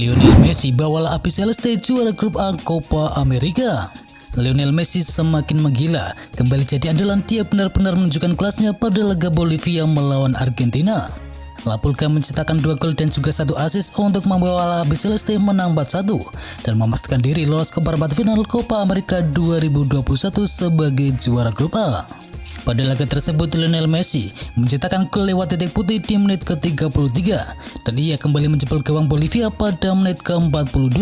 Lionel Messi bawalah api Celeste juara grup A Copa America. Lionel Messi semakin menggila, kembali jadi andalan. Dia benar-benar menunjukkan kelasnya pada laga Bolivia melawan Argentina. La Pulga mencetakkan 2 gol dan juga 1 assist untuk membawa api Celeste menang 4-1 dan memastikan diri lolos ke perempat final Copa America 2021 sebagai juara grup A. Pada laga tersebut, Lionel Messi mencetakkan gol lewat titik putih di menit ke-33 dan ia kembali menjebol gawang Bolivia pada menit ke-42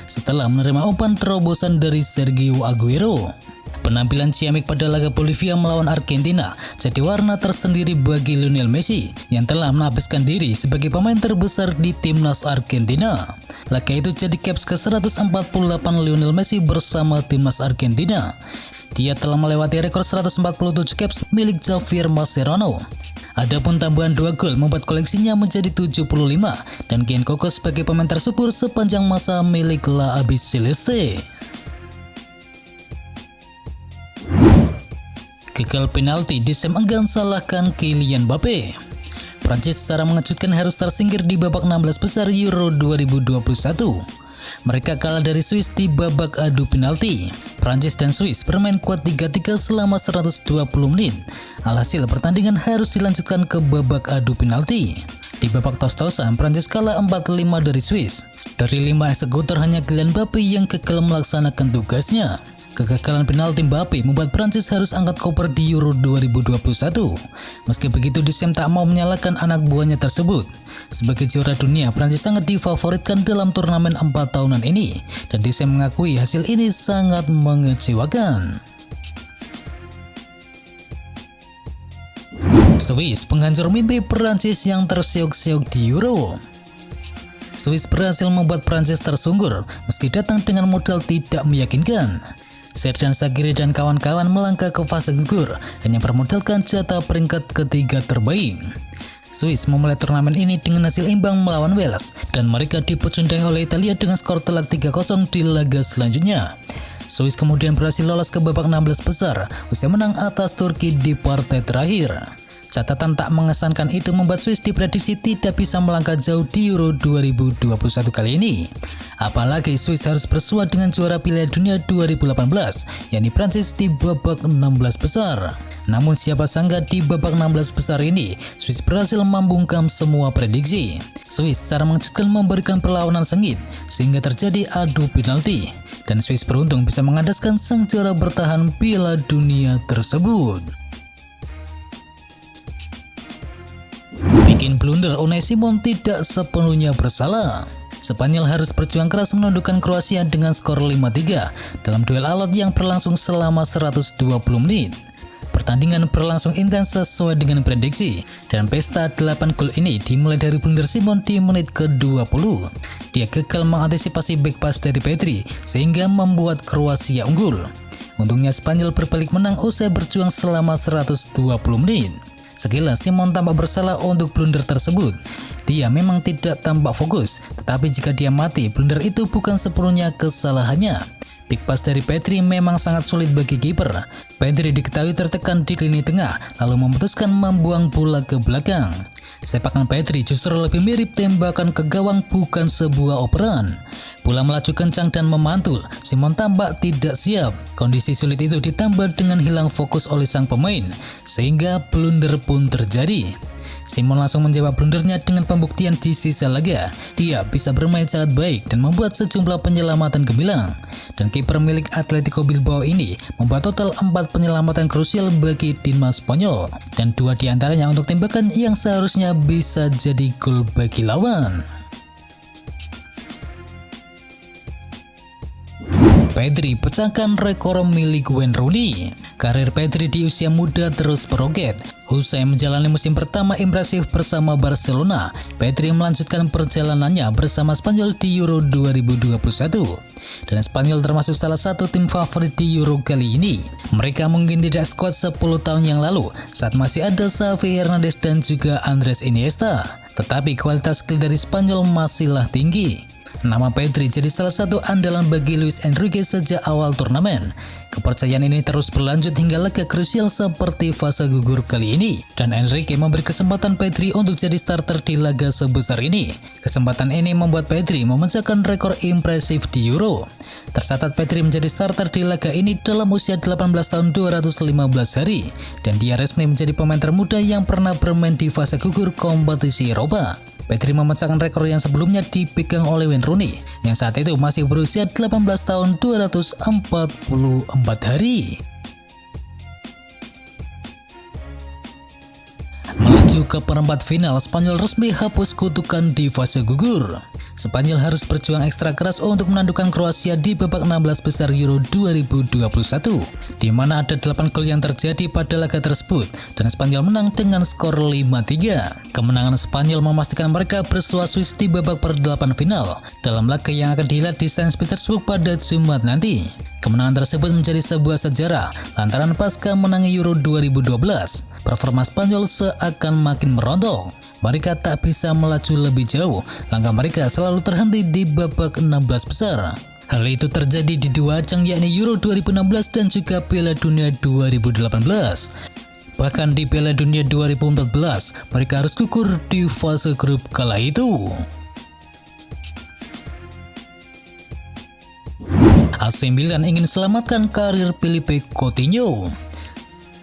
setelah menerima umpan terobosan dari Sergio Aguero. Penampilan ciamik pada laga Bolivia melawan Argentina jadi warna tersendiri bagi Lionel Messi yang telah menghabiskan diri sebagai pemain terbesar di timnas Argentina. Laga itu jadi caps ke-148 Lionel Messi bersama timnas Argentina. Dia telah melewati rekor 147 caps milik Javier Mascherano. Adapun tambahan 2 gol membuat koleksinya menjadi 75 dan kian kokoh sebagai pemain tersubur sepanjang masa milik La Avis Celeste. Gagal penalti, Deschamps enggan salahkan Kylian Mbappe. Prancis secara mengejutkan harus tersingkir di babak 16 besar Euro 2021. Mereka kalah dari Swiss di babak adu penalti. Prancis dan Swiss bermain kuat 3-3 selama 120 menit. Alhasil pertandingan harus dilanjutkan ke babak adu penalti. Di babak tos-tosan, Prancis kalah 4-5 dari Swiss. Dari 5 eksekutor hanya Kylian Mbappe yang gagal melaksanakan tugasnya. Kegagalan penalti Mbappe membuat Prancis harus angkat koper di Euro 2021. Meski begitu, Deschamps tak mau menyalahkan anak buahnya tersebut. Sebagai juara dunia, Prancis sangat difavoritkan dalam turnamen 4 tahunan ini, dan Deschamps mengakui hasil ini sangat mengecewakan. Swiss penghancur mimpi Prancis yang terseok-seok di Euro. Swiss berhasil membuat Prancis tersungkur meski datang dengan modal tidak meyakinkan. Xherdan Shaqiri dan kawan-kawan melangkah ke fase gugur hanya bermodalkan jatah peringkat ketiga terbaik. Swiss memulai turnamen ini dengan hasil imbang melawan Wales dan mereka dipecundang oleh Italia dengan skor telak 3-0 di laga selanjutnya. Swiss kemudian berhasil lolos ke babak 16 besar usai menang atas Turki di partai terakhir. Catatan tak mengesankan itu membuat Swiss diprediksi tidak bisa melangkah jauh di Euro 2021 kali ini. Apalagi Swiss harus bersua dengan juara Piala Dunia 2018, yakni Prancis di babak 16 besar. Namun siapa sangka di babak 16 besar ini, Swiss berhasil membungkam semua prediksi. Swiss secara mengejutkan memberikan perlawanan sengit, sehingga terjadi adu penalti. Dan Swiss beruntung bisa mengandaskan sang juara bertahan Piala Dunia tersebut. Bikin blunder, Unai Simon tidak sepenuhnya bersalah. Spanyol harus berjuang keras menundukkan Kroasia dengan skor 5-3 dalam duel alot yang berlangsung selama 120 menit. Pertandingan berlangsung intens sesuai dengan prediksi dan pesta 8 gol ini dimulai dari blunder Simon di menit ke-20. Dia gagal mengantisipasi back pass dari Pedri sehingga membuat Kroasia unggul. Untungnya Spanyol berbalik menang usai berjuang selama 120 menit. Sekilas Simon tampak bersalah untuk blunder tersebut. Dia memang tidak tampak fokus, tetapi jika dia mati, blunder itu bukan sepenuhnya kesalahannya. Big pass dari Pedri memang sangat sulit bagi kiper. Pedri diketahui tertekan di lini tengah, lalu memutuskan membuang bola ke belakang. Sepakan Pedri justru lebih mirip tembakan ke gawang, bukan sebuah operan. Bola melaju kencang dan memantul. Simon tampak tidak siap. Kondisi sulit itu ditambah dengan hilang fokus oleh sang pemain, sehingga blunder pun terjadi. Simon langsung menjawab blundernya dengan pembuktian di sisa laga. Dia bisa bermain sangat baik dan membuat sejumlah penyelamatan gemilang. Dan kiper milik Atletico Bilbao ini membuat total 4 penyelamatan krusial bagi timnas Spanyol. Dan 2 diantaranya untuk tembakan yang seharusnya bisa jadi gol bagi lawan. Pedri pecahkan rekor milik Wayne Rooney. Karir Pedri di usia muda terus meroket. Usai menjalani musim pertama impresif bersama Barcelona, Pedri melanjutkan perjalanannya bersama Spanyol di Euro 2021. Dan Spanyol termasuk salah satu tim favorit di Euro kali ini. Mereka mungkin tidak skuad 10 tahun yang lalu saat masih ada Xavi Hernandez dan juga Andres Iniesta. Tetapi kualitas skill dari Spanyol masihlah tinggi. Nama Pedri jadi salah satu andalan bagi Luis Enrique sejak awal turnamen. Kepercayaan ini terus berlanjut hingga laga krusial seperti fase gugur kali ini. Dan Enrique memberi kesempatan Pedri untuk jadi starter di laga sebesar ini. Kesempatan ini membuat Pedri memecahkan rekor impresif di Euro. Tercatat Pedri menjadi starter di laga ini dalam usia 18 tahun 215 hari. Dan dia resmi menjadi pemain termuda yang pernah bermain di fase gugur kompetisi Eropa. Pedri memecahkan rekor yang sebelumnya dipegang oleh Wayne Rooney yang saat itu masih berusia 18 tahun 244 hari. Melaju ke perempat final, Spanyol resmi hapus kutukan di fase gugur. Spanyol harus berjuang ekstra keras untuk menandukkan Kroasia di babak 16 besar Euro 2021, di mana ada 8 gol yang terjadi pada laga tersebut, dan Spanyol menang dengan skor 5-3. Kemenangan Spanyol memastikan mereka bersua Swiss di babak per-8 final, dalam laga yang akan dihelat di St. Petersburg pada Jumat nanti. Kemenangan tersebut menjadi sebuah sejarah lantaran pasca menangi Euro 2012, performa Spanyol seakan makin merontok. Mereka tak bisa melaju lebih jauh, langkah mereka selalu terhenti di babak 16 besar. Hal itu terjadi di dua ajang yakni Euro 2016 dan juga Piala Dunia 2018. Bahkan di Piala Dunia 2014, mereka harus gugur di fase grup kala itu. AC Milan ingin selamatkan karir Philippe Coutinho.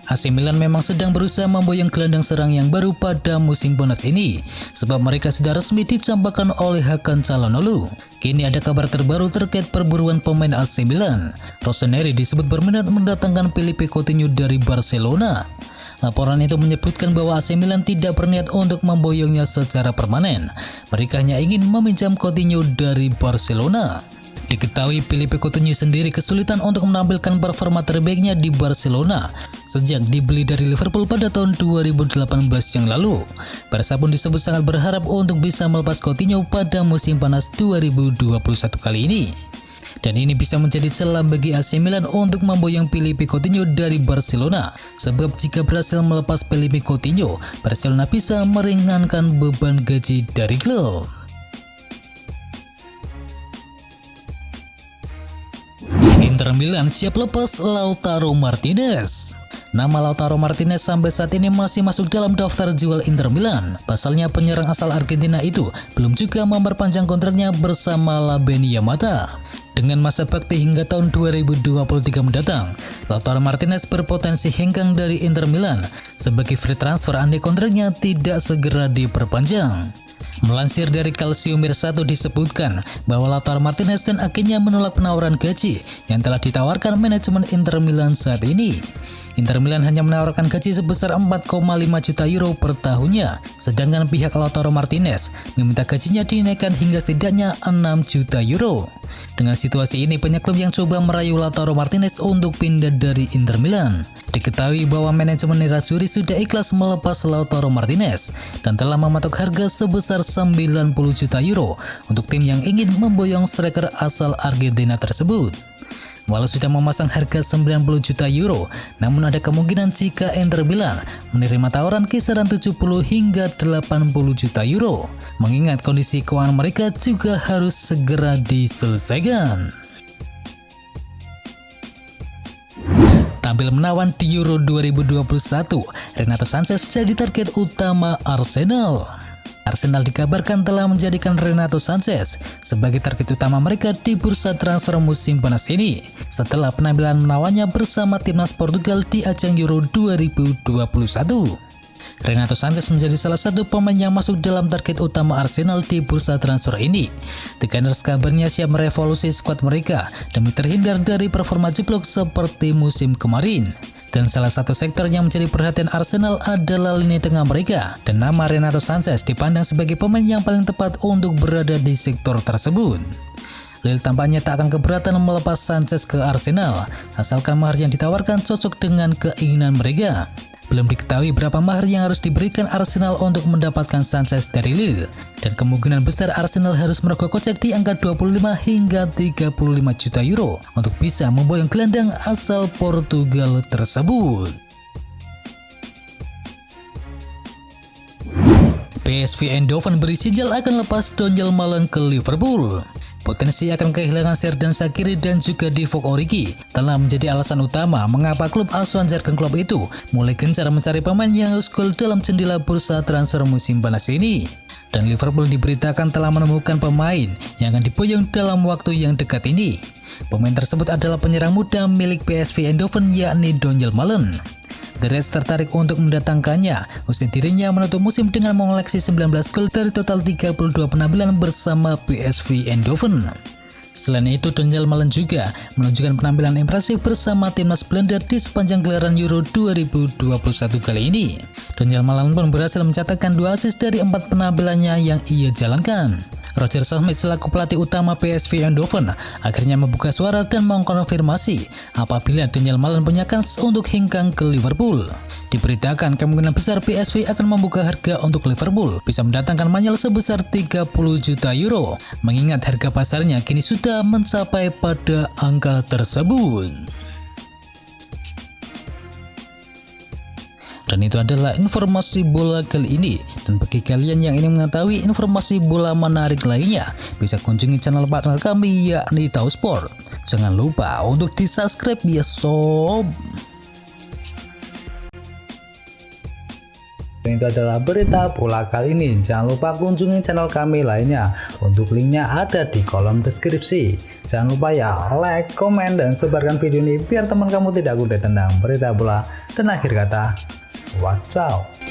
AC Milan memang sedang berusaha memboyong gelandang serang yang baru pada musim panas ini, sebab mereka sudah resmi dicampakkan oleh Hakan Calhanoglu. Kini ada kabar terbaru terkait perburuan pemain AC Milan. Rossoneri disebut berminat mendatangkan Philippe Coutinho dari Barcelona. Laporan itu menyebutkan bahwa AC Milan tidak berniat untuk memboyongnya secara permanen. Mereka hanya ingin meminjam Coutinho dari Barcelona. Diketahui Philippe Coutinho sendiri kesulitan untuk menampilkan performa terbaiknya di Barcelona sejak dibeli dari Liverpool pada tahun 2018 yang lalu. Barca pun disebut sangat berharap untuk bisa melepas Coutinho pada musim panas 2021 kali ini. Dan ini bisa menjadi celah bagi AC Milan untuk memboyong Philippe Coutinho dari Barcelona. Sebab jika berhasil melepas Philippe Coutinho, Barcelona bisa meringankan beban gaji dari klub. Inter Milan siap lepas Lautaro Martinez. Nama Lautaro Martinez sampai saat ini masih masuk dalam daftar jual Inter Milan. Pasalnya penyerang asal Argentina itu belum juga memperpanjang kontraknya bersama La Yamata. Dengan masa bakti hingga tahun 2023 mendatang, Lautaro Martinez berpotensi hengkang dari Inter Milan sebagai free transfer andai kontraknya tidak segera diperpanjang. Melansir dari Calciumir 1 disebutkan bahwa Lautaro Martinez dan akhirnya menolak penawaran gaji yang telah ditawarkan manajemen Inter Milan saat ini. Inter Milan hanya menawarkan gaji sebesar 4,5 juta euro per tahunnya, sedangkan pihak Lautaro Martinez meminta gajinya dinaikkan hingga setidaknya 6 juta euro. Dengan situasi ini, banyak klub yang coba merayu Lautaro Martinez untuk pindah dari Inter Milan. Diketahui bahwa manajemen Nerazzurri sudah ikhlas melepas Lautaro Martinez dan telah mematok harga sebesar 90 juta euro untuk tim yang ingin memboyong striker asal Argentina tersebut. Walau sudah memasang harga 90 juta euro, namun ada kemungkinan jika Inter Milan menerima tawaran kisaran 70 hingga 80 juta euro, mengingat kondisi keuangan mereka juga harus segera diselesaikan. Tampil menawan di Euro 2021, Renato Sanches jadi target utama Arsenal. Arsenal dikabarkan telah menjadikan Renato Sanches sebagai target utama mereka di bursa transfer musim panas ini setelah penampilan menawannya bersama timnas Portugal di ajang Euro 2021. Renato Sanches menjadi salah satu pemain yang masuk dalam target utama Arsenal di bursa transfer ini. The Gunners kabarnya siap merevolusi skuad mereka demi terhindar dari performa jeblok seperti musim kemarin. Dan salah satu sektor yang menjadi perhatian Arsenal adalah lini tengah mereka, dan nama Renato Sanches dipandang sebagai pemain yang paling tepat untuk berada di sektor tersebut. Lille tampaknya tak akan keberatan melepas Sanches ke Arsenal, asalkan mahar yang ditawarkan cocok dengan keinginan mereka. Belum diketahui berapa mahar yang harus diberikan Arsenal untuk mendapatkan Sanches dari Lille, dan kemungkinan besar Arsenal harus merogoh kocek di angka 25 hingga 35 juta euro untuk bisa memboyong gelandang asal Portugal tersebut. PSV Eindhoven beri sinyal akan lepas Donyell Malen ke Liverpool. Potensi akan kehilangan Xherdan Shaqiri dan juga Divock Origi telah menjadi alasan utama mengapa klub asuhan Jurgen Klopp itu mulai gencar mencari pemain yang unggul dalam jendela bursa transfer musim panas ini. Dan Liverpool diberitakan telah menemukan pemain yang akan diboyong dalam waktu yang dekat ini. Pemain tersebut adalah penyerang muda milik PSV Eindhoven yakni Donyell Malen. The Reds tertarik untuk mendatangkannya usai dirinya menutup musim dengan mengoleksi 19 gol dari total 32 penampilan bersama PSV Eindhoven. Selain itu, Donyell Malen juga menunjukkan penampilan impresif bersama timnas Belanda di sepanjang gelaran Euro 2021 kali ini. Donyell Malen pun berhasil mencatatkan 2 assist dari 4 penampilannya yang ia jalankan. Roger Schmidt selaku pelatih utama PSV Eindhoven akhirnya membuka suara dan mengkonfirmasi apabila Donyell Malen punya kans untuk hengkang ke Liverpool. Diberitakan kemungkinan besar PSV akan membuka harga untuk Liverpool bisa mendatangkan Manuel sebesar 30 juta euro, mengingat harga pasarnya kini sudah mencapai pada angka tersebut. Dan itu adalah informasi bola kali ini. Dan bagi kalian yang ingin mengetahui informasi bola menarik lainnya, bisa kunjungi channel partner kami yakni Tahu Sport. Jangan lupa untuk di subscribe ya sob. Dan itu adalah berita bola kali ini. Jangan lupa kunjungi channel kami lainnya. Untuk linknya ada di kolom deskripsi. Jangan lupa ya like, komen, dan sebarkan video ini biar teman kamu tidak kudet tentang berita bola. Dan akhir kata, watch out.